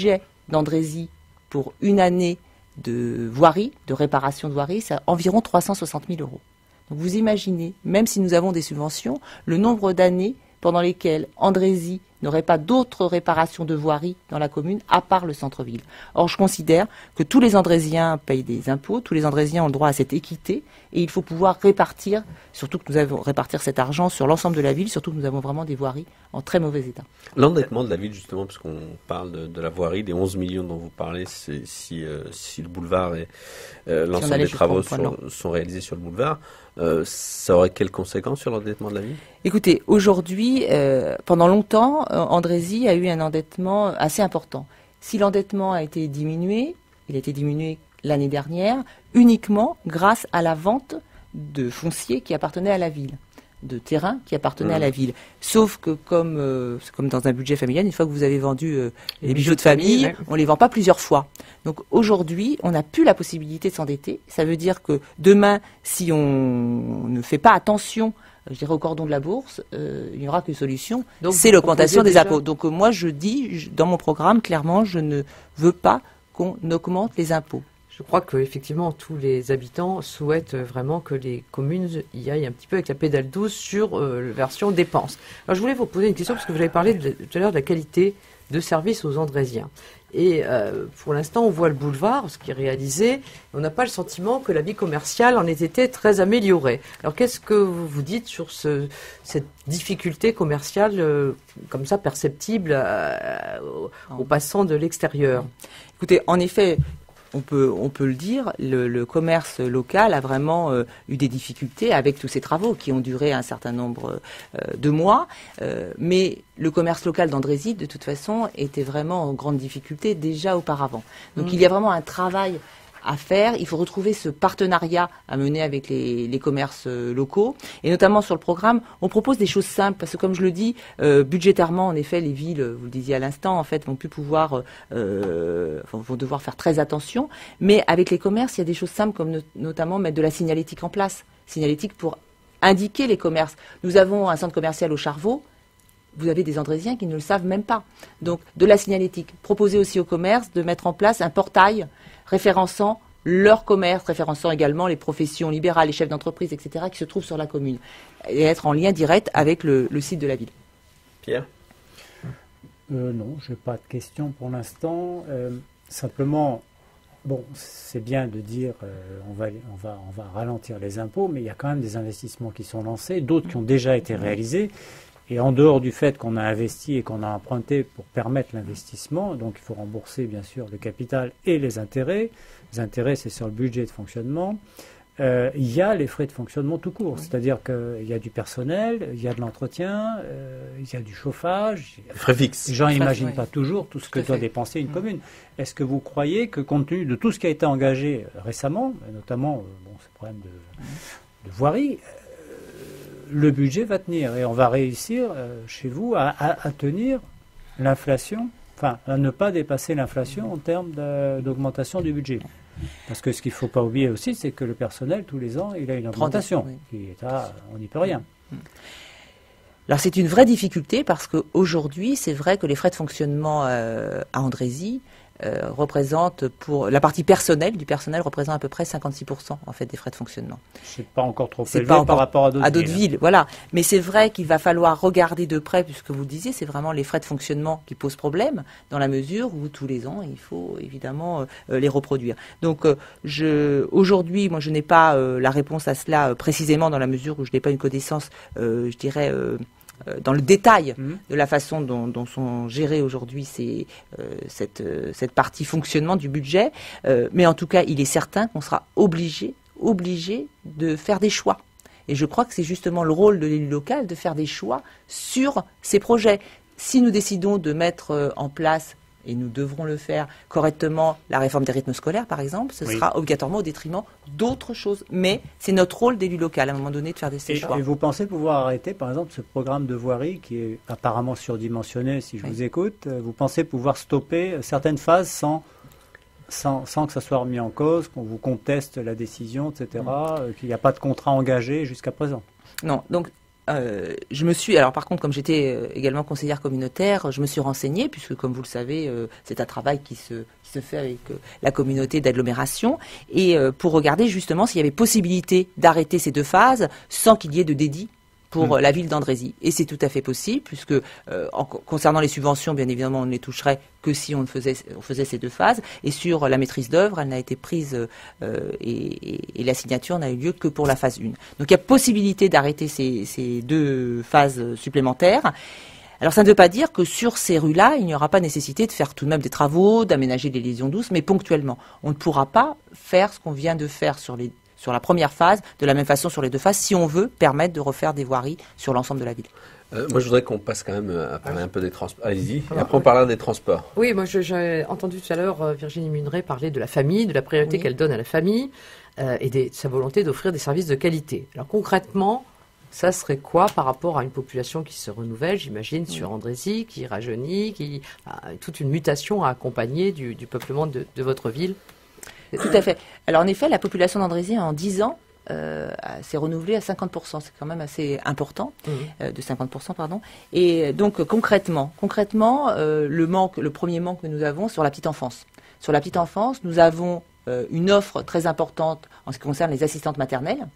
budget d'Andrézy pour une année de voirie, de réparation de voirie, c'est environ 360 000 euros. Donc vous imaginez, même si nous avons des subventions, le nombre d'années pendant lesquelles Andrézy n'aurait pas d'autres réparations de voirie dans la commune, à part le centre-ville. Or, je considère que tous les Andrésiens payent des impôts, tous les Andrésiens ont le droit à cette équité, et il faut pouvoir répartir, surtout que nous avons répartir cet argent sur l'ensemble de la ville, surtout que nous avons vraiment des voiries en très mauvais état. L'endettement de la ville, justement, parce qu'on parle de la voirie, des 11 millions dont vous parlez, si le boulevard et l'ensemble des travaux sont réalisés sur le boulevard, ça aurait quelles conséquences sur l'endettement de la ville? Écoutez, aujourd'hui, pendant longtemps, Andrézy a eu un endettement assez important. Si l'endettement a été diminué, il a été diminué l'année dernière, uniquement grâce à la vente de foncier qui appartenait à la ville, de terrain qui appartenait à la ville. Sauf que comme dans un budget familial, une fois que vous avez vendu les bijoux de famille, on ne les vend pas plusieurs fois. Donc aujourd'hui, on n'a plus la possibilité de s'endetter. Ça veut dire que demain, si on ne fait pas attention, je dirais, au cordon de la bourse, il n'y aura qu'une solution, c'est l'augmentation des impôts. Donc moi, je dis, dans mon programme, clairement, je ne veux pas qu'on augmente les impôts. Je crois qu'effectivement, tous les habitants souhaitent vraiment que les communes y aillent un petit peu avec la pédale douce sur la version dépenses. Alors, je voulais vous poser une question, parce que vous avez parlé tout à l'heure de la qualité de service aux Andrésiens. Et pour l'instant, on voit le boulevard, ce qui est réalisé. On n'a pas le sentiment que la vie commerciale en ait été très améliorée. Alors, qu'est-ce que vous vous dites sur cette difficulté commerciale comme ça perceptible aux passants de l'extérieur? Écoutez, en effet, on peut le dire, le commerce local a vraiment eu des difficultés avec tous ces travaux qui ont duré un certain nombre de mois. Mais le commerce local d'Andrézy, de toute façon, était vraiment en grande difficulté déjà auparavant. Donc il y a vraiment un travail à faire. Il faut retrouver ce partenariat à mener avec les commerces locaux. Et notamment sur le programme, on propose des choses simples. Parce que comme je le dis, budgétairement, en effet, les villes, vous le disiez à l'instant, en fait, vont plus pouvoir, vont devoir faire très attention. Mais avec les commerces, il y a des choses simples comme notamment mettre de la signalétique en place. Signalétique pour indiquer les commerces. Nous avons un centre commercial au Charvaux. Vous avez des Andrésiens qui ne le savent même pas. Donc, de la signalétique. Proposer aussi aux commerces de mettre en place un portail référençant leur commerce, référençant également les professions libérales, les chefs d'entreprise, etc., qui se trouvent sur la commune, et être en lien direct avec le site de la ville. Pierre? Non, je n'ai pas de questions pour l'instant. Simplement, bon, c'est bien de dire on va ralentir les impôts, mais il y a quand même des investissements qui sont lancés, d'autres qui ont déjà été réalisés. Et en dehors du fait qu'on a investi et qu'on a emprunté pour permettre l'investissement, donc il faut rembourser bien sûr le capital et les intérêts. Les intérêts, c'est sur le budget de fonctionnement. Il y a les frais de fonctionnement tout court, c'est-à-dire qu'il y a du personnel, il y a de l'entretien, il y a du chauffage. Frais fixes. Les gens n'imaginent pas toujours tout ce que doit dépenser une commune. Est-ce que vous croyez que compte tenu de tout ce qui a été engagé récemment, notamment ce problème de voirie, le budget va tenir et on va réussir chez vous à tenir l'inflation, enfin à ne pas dépasser l'inflation en termes d'augmentation du budget. Parce que ce qu'il ne faut pas oublier aussi, c'est que le personnel, tous les ans, il a une augmentation. Qui est on n'y peut rien. Alors c'est une vraie difficulté parce qu'aujourd'hui, c'est vrai que les frais de fonctionnement à Andrézy représente pour la partie personnelle du personnel représente à peu près 56% en fait des frais de fonctionnement. C'est pas encore trop élevé par rapport à d'autres villes. Voilà. Mais c'est vrai qu'il va falloir regarder de près, puisque vous le disiez, c'est vraiment les frais de fonctionnement qui posent problème, dans la mesure où tous les ans il faut évidemment les reproduire. Donc aujourd'hui, moi je n'ai pas la réponse à cela précisément dans la mesure où je n'ai pas une connaissance, je dirais. Dans le détail de la façon dont sont gérées aujourd'hui cette partie fonctionnement du budget. Mais en tout cas, il est certain qu'on sera obligé de faire des choix. Et je crois que c'est justement le rôle de l'élu local de faire des choix sur ces projets. Si nous décidons de mettre en place, et nous devrons le faire correctement, la réforme des rythmes scolaires, par exemple, ce sera obligatoirement au détriment d'autres choses. Mais c'est notre rôle d'élu local, à un moment donné, de faire ces choix. Et vous pensez pouvoir arrêter, par exemple, ce programme de voirie qui est apparemment surdimensionné, si je vous écoute, vous pensez pouvoir stopper certaines phases sans que ça soit remis en cause, qu'on vous conteste la décision, etc., qu'il n'y a pas de contrat engagé jusqu'à présent? Non, donc je me suis, alors par contre, comme j'étais également conseillère communautaire, je me suis renseignée, puisque comme vous le savez, c'est un travail qui se fait avec la communauté d'agglomération, et pour regarder justement s'il y avait possibilité d'arrêter ces 2 phases sans qu'il y ait de dédit pour la ville d'Andrézy. Et c'est tout à fait possible, puisque concernant les subventions, bien évidemment, on ne les toucherait que si on faisait ces 2 phases. Et sur la maîtrise d'œuvre, elle n'a été prise et la signature n'a eu lieu que pour la phase 1. Donc il y a possibilité d'arrêter ces 2 phases supplémentaires. Alors ça ne veut pas dire que sur ces rues-là, il n'y aura pas nécessité de faire tout de même des travaux, d'aménager des liaisons douces, mais ponctuellement. On ne pourra pas faire ce qu'on vient de faire sur la première phase, de la même façon sur les 2 phases, si on veut permettre de refaire des voiries sur l'ensemble de la ville. Moi, je voudrais qu'on passe quand même à parler un peu des transports. Allez-y, et après on parlera des transports. Oui, moi j'ai entendu tout à l'heure Virginie Muneret parler de la famille, de la priorité qu'elle donne à la famille et de sa volonté d'offrir des services de qualité. Alors concrètement, ça serait quoi par rapport à une population qui se renouvelle, j'imagine, sur Andrézy, qui rajeunit, qui a toute une mutation à accompagner du peuplement de votre ville? Tout à fait. Alors en effet, la population d'Andrézy en 10 ans s'est renouvelée à 50%. C'est quand même assez important, de 50%, pardon. Et donc concrètement, le premier manque que nous avons sur la petite enfance. Sur la petite enfance, nous avons une offre très importante en ce qui concerne les assistantes maternelles.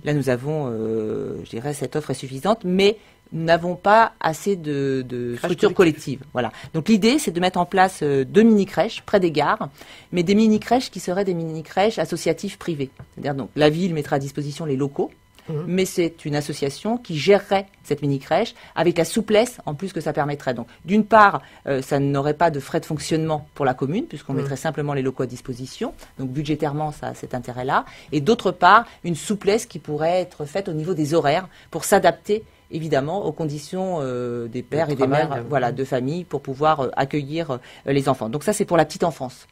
Là, nous avons, je dirais, cette offre est suffisante, mais nous n'avons pas assez de structures collectives. Voilà. Donc l'idée, c'est de mettre en place 2 mini-crèches près des gares, mais des mini-crèches qui seraient des mini-crèches associatives privées. C'est-à-dire, donc, la ville mettra à disposition les locaux, mais c'est une association qui gérerait cette mini-crèche avec la souplesse en plus que ça permettrait. Donc, d'une part, ça n'aurait pas de frais de fonctionnement pour la commune puisqu'on mettrait simplement les locaux à disposition. Donc, budgétairement, ça a cet intérêt-là. Et d'autre part, une souplesse qui pourrait être faite au niveau des horaires pour s'adapter évidemment aux conditions des pères et des mères de famille pour pouvoir accueillir les enfants. Donc ça, c'est pour la petite enfance.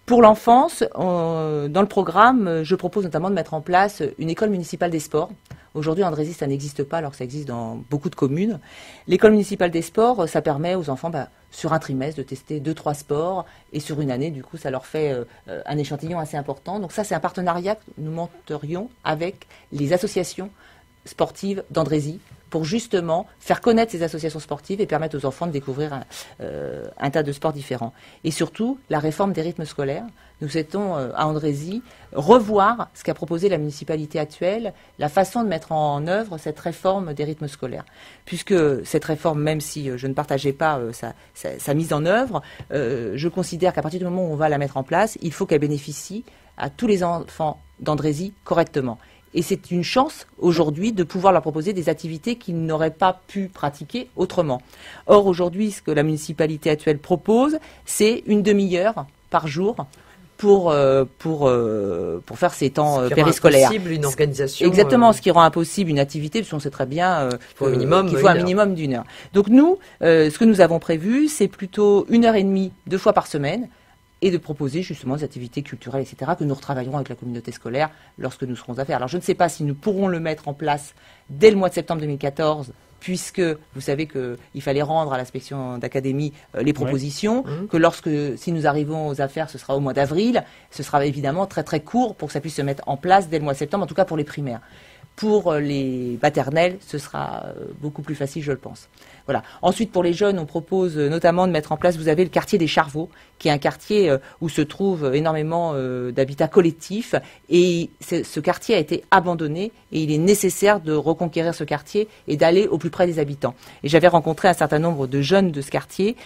Pour l'enfance, dans le programme, je propose notamment de mettre en place une école municipale des sports. Aujourd'hui, en Andrézy, ça n'existe pas alors que ça existe dans beaucoup de communes. L'école municipale des sports, ça permet aux enfants, sur un trimestre, de tester 2-3 sports. Et sur une année, du coup, ça leur fait un échantillon assez important. Donc ça, c'est un partenariat que nous monterions avec les associations sportives d'Andrézy pour justement faire connaître ces associations sportives et permettre aux enfants de découvrir un tas de sports différents. Et surtout, la réforme des rythmes scolaires. Nous souhaitons à Andrézy revoir ce qu'a proposé la municipalité actuelle, la façon de mettre en œuvre cette réforme des rythmes scolaires. Puisque cette réforme, même si je ne partageais pas sa mise en œuvre, je considère qu'à partir du moment où on va la mettre en place, il faut qu'elle bénéficie à tous les enfants d'Andrézy correctement. Et c'est une chance aujourd'hui de pouvoir leur proposer des activités qu'ils n'auraient pas pu pratiquer autrement. Or, aujourd'hui, ce que la municipalité actuelle propose, c'est une demi-heure par jour pour faire ces temps périscolaires. Ce qui rend impossible une organisation. Exactement, ce qui rend impossible une activité, parce qu'on sait très bien qu'il faut un minimum d'1 heure. Donc nous, ce que nous avons prévu, c'est plutôt 1h30, 2 fois par semaine, et de proposer justement des activités culturelles, etc., que nous retravaillerons avec la communauté scolaire lorsque nous serons à faire. Alors je ne sais pas si nous pourrons le mettre en place dès le mois de septembre 2014, puisque vous savez qu'il fallait rendre à l'inspection d'académie les propositions, que si nous arrivons aux affaires, ce sera au mois d'avril, ce sera évidemment très très court pour que ça puisse se mettre en place dès le mois de septembre, en tout cas pour les primaires. Pour les maternelles, ce sera beaucoup plus facile, je le pense. Voilà. Ensuite, pour les jeunes, on propose notamment de mettre en place, vous avez le quartier des Charveaux, qui est un quartier où se trouve énormément d'habitats collectifs. Et ce quartier a été abandonné et il est nécessaire de reconquérir ce quartier et d'aller au plus près des habitants. Et j'avais rencontré un certain nombre de jeunes de ce quartier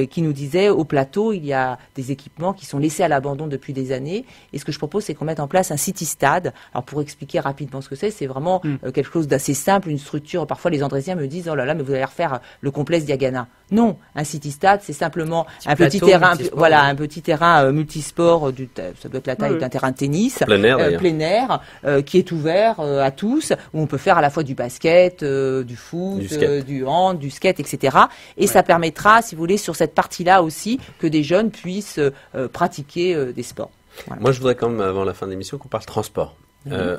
qui nous disaient, au plateau, il y a des équipements qui sont laissés à l'abandon depuis des années. Et ce que je propose, c'est qu'on mette en place un city-stade. Alors, pour expliquer rapidement ce que c'est vraiment quelque chose d'assez simple, une structure. Parfois, les Andrésiens me disent, oh là là, mais vous allez refaire le complexe Diagana. Non, un city-stade, c'est simplement un petit terrain, un petit terrain multisport, ça doit être la taille d'un terrain de tennis, plein air, qui est ouvert à tous, où on peut faire à la fois du basket, du foot, du hand, du skate, etc. Et ça permettra, si vous voulez, sur cette partie-là aussi, que des jeunes puissent pratiquer des sports. Voilà. Moi, je voudrais quand même, avant la fin de l'émission, qu'on parle transport.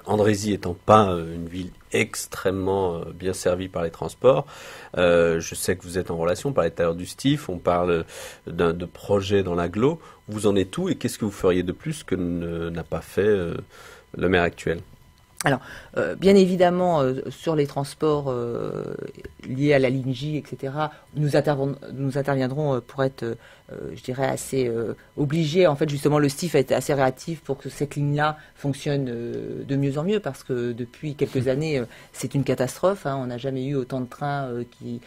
Andrézy étant pas une ville extrêmement bien servie par les transports, je sais que vous êtes en relation, on parlait tout à l'heure du STIF, on parle de projets dans l'agglo. Vous en êtes où et qu'est-ce que vous feriez de plus que n'a pas fait le maire actuel ? Alors, bien évidemment, sur les transports liés à la ligne J, etc., nous interviendrons pour être, je dirais, assez obligés. En fait, justement, le STIF est assez réactif pour que cette ligne-là fonctionne de mieux en mieux, parce que depuis quelques années, c'est une catastrophe. Hein. On n'a jamais eu autant de trains qui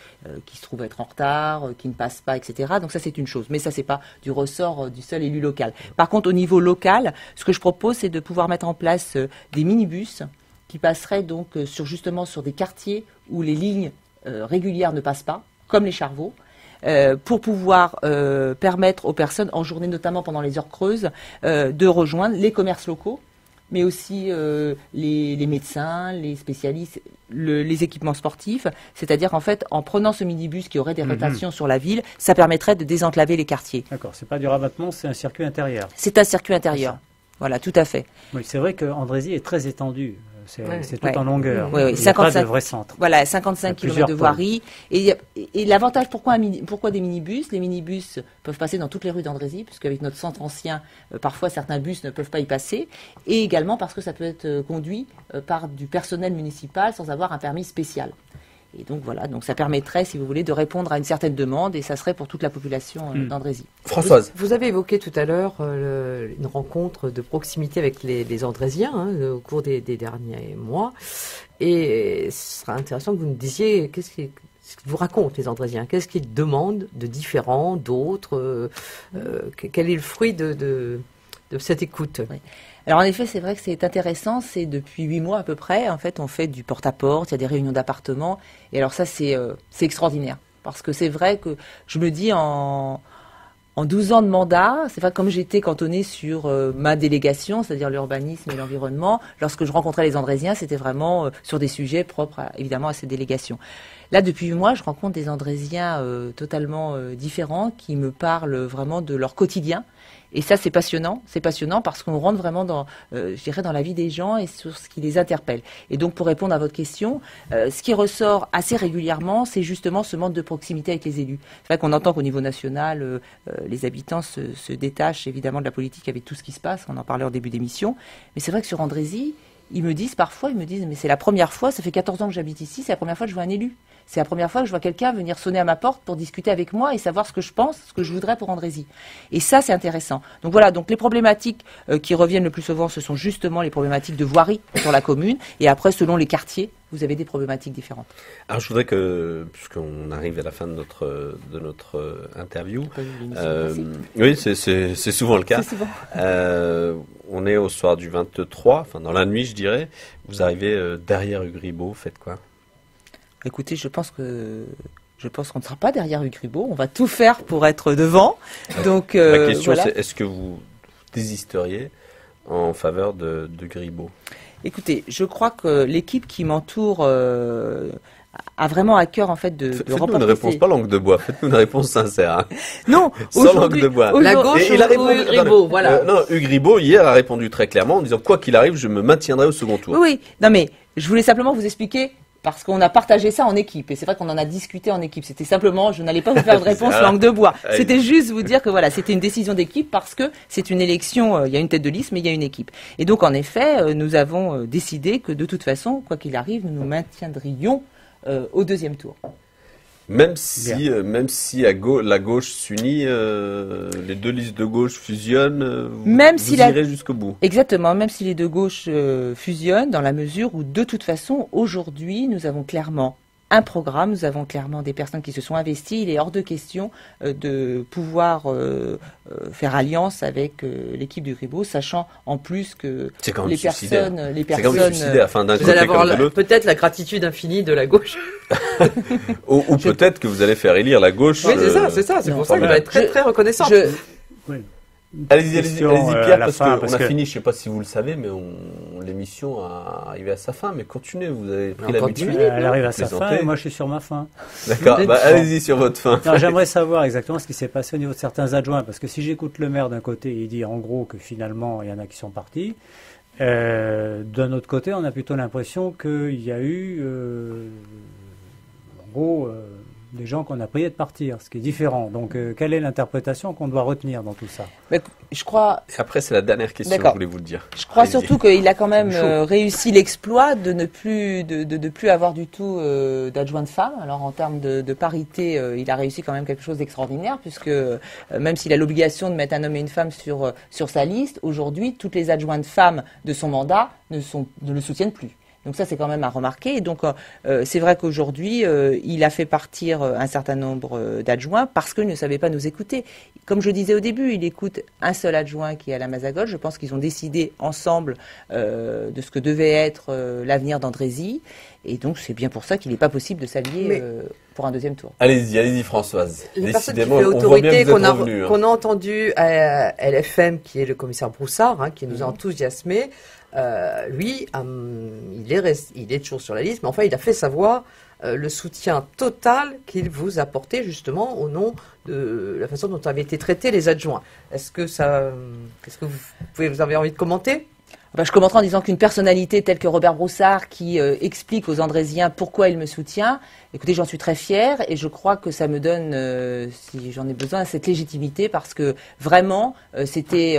se trouvent être en retard, qui ne passent pas, etc. Donc ça, c'est une chose. Mais ça, c'est pas du ressort du seul élu local. Par contre, au niveau local, ce que je propose, c'est de pouvoir mettre en place des minibus qui passeraient donc justement sur des quartiers où les lignes régulières ne passent pas, comme les Charveaux, pour pouvoir permettre aux personnes, en journée notamment pendant les heures creuses, de rejoindre les commerces locaux, mais aussi les médecins, les spécialistes, les équipements sportifs. C'est-à-dire, en fait, en prenant ce minibus qui aurait des rotations sur la ville, ça permettrait de désenclaver les quartiers. D'accord, c'est pas du rabattement, c'est un circuit intérieur. C'est un circuit intérieur. Voilà, tout à fait. Oui, c'est vrai qu'Andrézy est très étendu. C'est tout en longueur. Oui, il n'y a pas de vrai centre. Voilà, 55 km de voirie. Et l'avantage, pourquoi des minibus? Les minibus peuvent passer dans toutes les rues d'Andrézy, puisqu'avec notre centre ancien, parfois certains bus ne peuvent pas y passer. Et également parce que ça peut être conduit par du personnel municipal sans avoir un permis spécial. Et donc voilà, donc ça permettrait, si vous voulez, de répondre à une certaine demande, et ça serait pour toute la population d'Andrézy. Françoise. Vous avez évoqué tout à l'heure une rencontre de proximité avec les Andrésiens au cours des derniers mois, et ce sera intéressant que vous nous disiez qu'est-ce qu'ils vous racontent, les Andrésiens, qu'est-ce qu'ils demandent de différent, d'autres, quel est le fruit de cette écoute. Oui. Alors en effet, c'est vrai que c'est intéressant, c'est depuis 8 mois à peu près, en fait on fait du porte-à-porte, il y a des réunions d'appartements, et alors ça c'est extraordinaire, parce que c'est vrai que je me dis en 12 ans de mandat, c'est vrai, comme j'étais cantonnée sur ma délégation, c'est-à-dire l'urbanisme et l'environnement, lorsque je rencontrais les Andrésiens, c'était vraiment sur des sujets propres évidemment à ces délégations. Là, depuis 8 mois, je rencontre des Andrésiens totalement différents qui me parlent vraiment de leur quotidien. Et ça, c'est passionnant parce qu'on rentre vraiment dans la vie des gens et sur ce qui les interpelle. Et donc, pour répondre à votre question, ce qui ressort assez régulièrement, c'est justement ce manque de proximité avec les élus. C'est vrai qu'on entend qu'au niveau national, les habitants se détachent évidemment de la politique avec tout ce qui se passe. On en parlait en début d'émission. Mais c'est vrai que sur Andrézy, ils me disent, mais c'est la première fois, ça fait 14 ans que j'habite ici, c'est la première fois que je vois un élu. C'est la première fois que je vois quelqu'un venir sonner à ma porte pour discuter avec moi et savoir ce que je pense, ce que je voudrais pour Andrézy. Et ça, c'est intéressant. Donc voilà, donc les problématiques qui reviennent le plus souvent, ce sont justement les problématiques de voirie sur la commune. Et après, selon les quartiers, vous avez des problématiques différentes. Alors je voudrais que, puisqu'on arrive à la fin de notre interview, oui, c'est souvent le cas. C'est souvent. On est au soir du 23, enfin dans la nuit, je dirais. Vous arrivez derrière Hugues Ribot, faites quoi? Écoutez, je pense qu'on ne sera pas derrière Hugues Ribot. On va tout faire pour être devant. Donc, la question, voilà. C'est est-ce que vous désisteriez en faveur de Hugues Ribot? Écoutez, je crois que l'équipe qui m'entoure a vraiment à cœur en fait de Faites-nous une réponse pas langue de bois. Faites-nous une réponse sincère. Hein. Non, sans langue de bois. La gauche ou Hugues Ribot, voilà. Non, Hugues Ribot hier a répondu très clairement en disant quoi qu'il arrive, je me maintiendrai au second tour. Oui. Non mais je voulais simplement vous expliquer. Parce qu'on a partagé ça en équipe, et c'est vrai qu'on en a discuté en équipe. C'était simplement, je n'allais pas vous faire de réponse langue de bois. C'était juste vous dire que voilà, c'était une décision d'équipe parce que c'est une élection, il y a une tête de liste, mais il y a une équipe. Et donc, en effet, nous avons décidé que de toute façon, quoi qu'il arrive, nous nous maintiendrions au deuxième tour. Même si la gauche s'unit, les deux listes de gauche fusionnent, vous irez jusqu'au bout. Exactement, même si les deux gauches fusionnent, dans la mesure où, de toute façon, aujourd'hui, nous avons clairement un programme, nous avons clairement des personnes qui se sont investies. Il est hors de question de pouvoir faire alliance avec l'équipe du Ribot, sachant en plus que les personnes... C'est quand même suicidaire, enfin, d'un vous côté allez avoir comme de l'autre. Peut-être la gratitude infinie de la gauche. ou peut-être que vous allez faire élire la gauche. Oui, c'est ça. C'est pour ça que je vais être très, très reconnaissant. Oui. Allez-y, Pierre, parce qu'on a fini, je ne sais pas si vous le savez, mais l'émission a arrivé à sa fin, mais continuez, vous avez pris l'habitude. Elle arrive à sa fin et moi je suis sur ma fin. D'accord, allez-y sur votre fin. J'aimerais savoir exactement ce qui s'est passé au niveau de certains adjoints, parce que si j'écoute le maire d'un côté, il dit en gros que finalement il y en a qui sont partis. D'un autre côté, on a plutôt l'impression qu'il y a eu, en gros, des gens qu'on a prié de partir, ce qui est différent. Donc, quelle est l'interprétation qu'on doit retenir dans tout ça? Je crois... Et après, c'est la dernière question, je voulais vous le dire. Je crois surtout qu'il a quand même réussi l'exploit de ne plus avoir du tout d'adjointe femme. Alors, en termes de parité, il a réussi quand même quelque chose d'extraordinaire, puisque même s'il a l'obligation de mettre un homme et une femme sur sa liste, aujourd'hui, toutes les adjointes femmes de son mandat ne le soutiennent plus. Donc ça, c'est quand même à remarquer. Et donc, c'est vrai qu'aujourd'hui, il a fait partir un certain nombre d'adjoints parce qu'il ne savait pas nous écouter. Comme je disais au début, il écoute un seul adjoint qui est à la Mazagotte. Je pense qu'ils ont décidé ensemble de ce que devait être l'avenir d'Andrézy. Et donc, c'est bien pour ça qu'il n'est pas possible de s'allier pour un deuxième tour. Allez-y, Françoise. La personne qui fait autorité qu'on a entendu à LFM, qui est le commissaire Broussard, qui nous a enthousiasmés, lui, il est toujours sur la liste, mais enfin, il a fait savoir le soutien total qu'il vous apportait justement au nom de la façon dont avaient été traités les adjoints. Est-ce que vous avez envie de commenter? Je commenterai en disant qu'une personnalité telle que Robert Broussard qui explique aux Andrésiens pourquoi il me soutient, écoutez, j'en suis très fière et je crois que ça me donne, si j'en ai besoin, cette légitimité parce que vraiment, c'était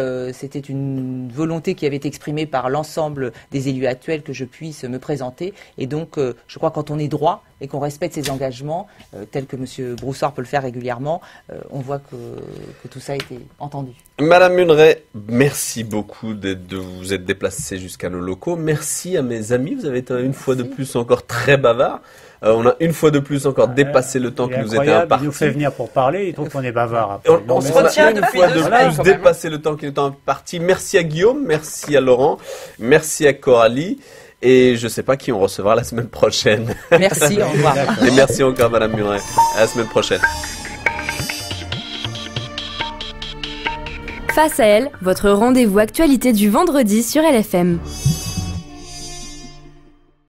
une volonté qui avait été exprimée par l'ensemble des élus actuels que je puisse me présenter. Et donc, je crois que quand on est droit et qu'on respecte ses engagements, tels que M. Broussard peut le faire régulièrement, on voit que tout ça a été entendu. Madame Muneret, merci beaucoup de vous être déplacée jusqu'à nos locaux. Merci à mes amis, vous avez été une fois de plus encore très bavard. On a une fois de plus encore dépassé le temps qui nous était imparti. Il nous fait venir pour parler, il trouve qu'on est bavard après. On se retient une fois de plus dépassé le temps qui nous était imparti. Merci à Guillaume, merci à Laurent, merci à Coralie. Et je ne sais pas qui on recevra la semaine prochaine. Merci, au revoir. Et merci encore Madame Muneret. À la semaine prochaine. Face à elle, votre rendez-vous actualité du vendredi sur LFM.